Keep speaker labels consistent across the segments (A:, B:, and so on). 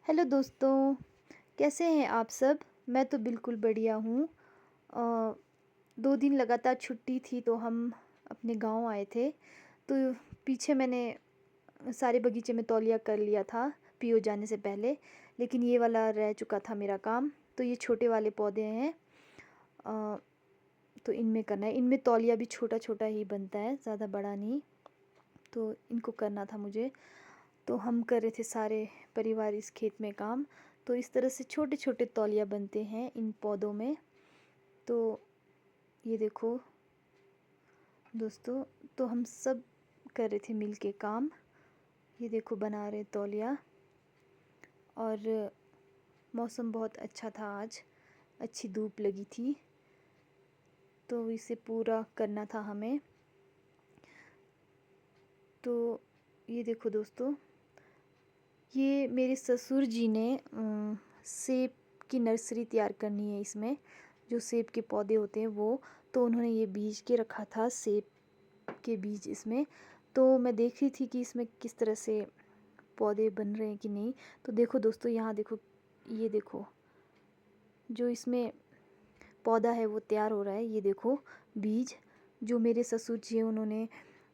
A: Hello दोस्तों, कैसे हैं आप सब? मैं तो बिल्कुल बढ़िया हूँ। 2 दिन लगातार छुट्टी थी तो हम अपने गाँव आए थे। तो पीछे मैंने सारे बगीचे में तौलिया कर लिया था पीओ जाने से पहले, लेकिन ये वाला रह चुका था मेरा काम। तो ये छोटे वाले पौधे हैं, अ, तो इनमें करना है। इनमें तौलिया भी छोटा-छोटा ही बनता है, ज़्यादा बड़ा नहीं। तो इनको करना था मुझे। तो हम कर रहे थे सारे परिवार इस खेत में काम। तो इस तरह से छोटे छोटे तौलिया बनते हैं इन पौधों में। तो ये देखो दोस्तों, तो हम सब कर रहे थे मिल के काम। ये देखो बना रहे तौलिया। और मौसम बहुत अच्छा था आज, अच्छी धूप लगी थी। तो इसे पूरा करना था हमें। तो ये देखो दोस्तों, ये मेरे ससुर जी ने सेब की नर्सरी तैयार करनी है इसमें, जो सेब के पौधे होते हैं वो। तो उन्होंने ये बीज के रखा था, सेब के बीज इसमें। तो मैं देख रही थी कि इसमें किस तरह से पौधे बन रहे हैं कि नहीं। तो देखो दोस्तों, यहाँ देखो, ये देखो जो इसमें पौधा है वो तैयार हो रहा है। ये देखो बीज, जो मेरे ससुर जी हैं उन्होंने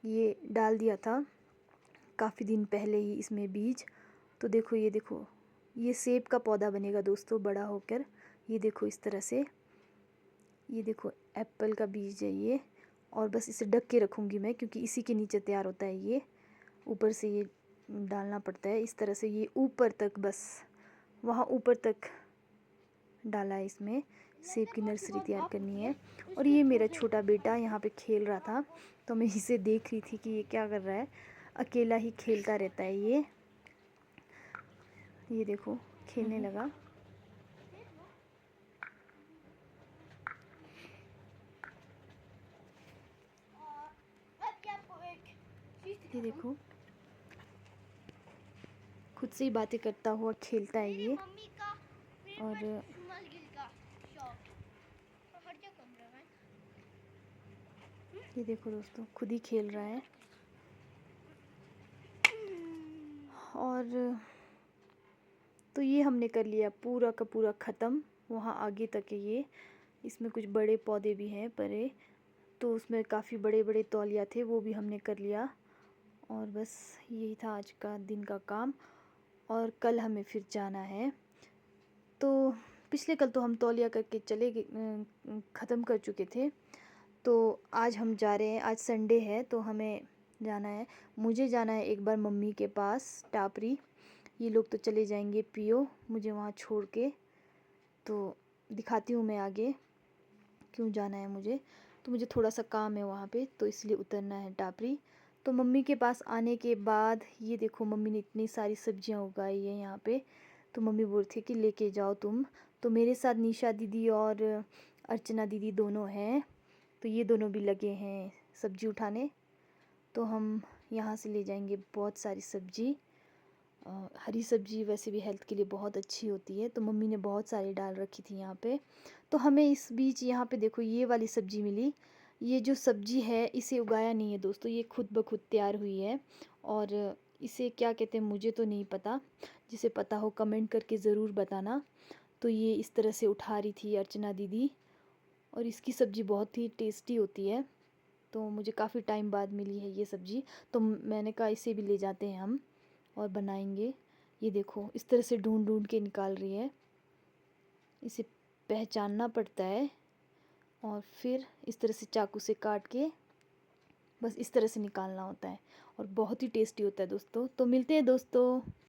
A: ये डाल दिया था काफ़ी दिन पहले ही इसमें बीज। तो देखो, ये देखो, ये सेब का पौधा बनेगा दोस्तों बड़ा होकर। ये देखो इस तरह से, ये देखो एप्पल का बीज है ये। और बस इसे ढक के रखूँगी मैं, क्योंकि इसी के नीचे तैयार होता है ये। ऊपर से ये डालना पड़ता है इस तरह से, ये ऊपर तक, बस वहाँ ऊपर तक डाला है इसमें। सेब की नर्सरी तैयार करनी है। और ये मेरा छोटा बेटा यहाँ पे खेल रहा था, तो मैं इसे देख रही थी कि ये क्या कर रहा है। अकेला ही खेलता रहता है ये देखो खेलने लगा। ये देखो खुद से ही बातें करता हुआ खेलता है ये। और ये देखो दोस्तों, खुद ही खेल रहा है। और तो ये हमने कर लिया पूरा का पूरा ख़त्म। वहाँ आगे तक है ये। इसमें कुछ बड़े पौधे भी हैं परे, तो उसमें काफ़ी बड़े बड़े तौलिया थे, वो भी हमने कर लिया। और बस यही था आज का दिन का काम। और कल हमें फिर जाना है। तो पिछले कल तो हम तौलिया करके चले गए, ख़त्म कर चुके थे। तो आज हम जा रहे हैं, आज संडे है तो हमें जाना है। मुझे जाना है एक बार मम्मी के पास टापरी। ये लोग तो चले जाएंगे पीओ मुझे वहाँ छोड़ के। तो दिखाती हूँ मैं आगे क्यों जाना है मुझे। तो मुझे थोड़ा सा काम है वहाँ पे, तो इसलिए उतरना है टापरी। तो मम्मी के पास आने के बाद ये देखो, मम्मी ने इतनी सारी सब्जियाँ उगाई है यहाँ पे। तो मम्मी बोल रही थी कि लेके जाओ तुम। तो मेरे साथ निशा दीदी और अर्चना दीदी दोनों हैं। तो ये दोनों भी लगे हैं सब्जी उठाने। तो हम यहाँ से ले जाएंगे बहुत सारी सब्जी। हरी सब्जी वैसे भी हेल्थ के लिए बहुत अच्छी होती है, तो मम्मी ने बहुत सारी डाल रखी थी यहाँ पे। तो हमें इस बीच यहाँ पे देखो ये वाली सब्जी मिली। ये जो सब्जी है इसे उगाया नहीं है दोस्तों, ये खुद ब खुद तैयार हुई है। और इसे क्या कहते हैं मुझे तो नहीं पता, जिसे पता हो कमेंट करके ज़रूर बताना। तो ये इस तरह से उठा रही थी अर्चना दीदी। और इसकी सब्ज़ी बहुत ही टेस्टी होती है। तो मुझे काफ़ी टाइम बाद मिली है ये सब्ज़ी। तो मैंने कहा इसे भी ले जाते हैं हम और बनाएंगे। ये देखो इस तरह से ढूंढ ढूंढ के निकाल रही है। इसे पहचानना पड़ता है और फिर इस तरह से चाकू से काट के बस इस तरह से निकालना होता है। और बहुत ही टेस्टी होता है दोस्तों। तो मिलते हैं दोस्तों।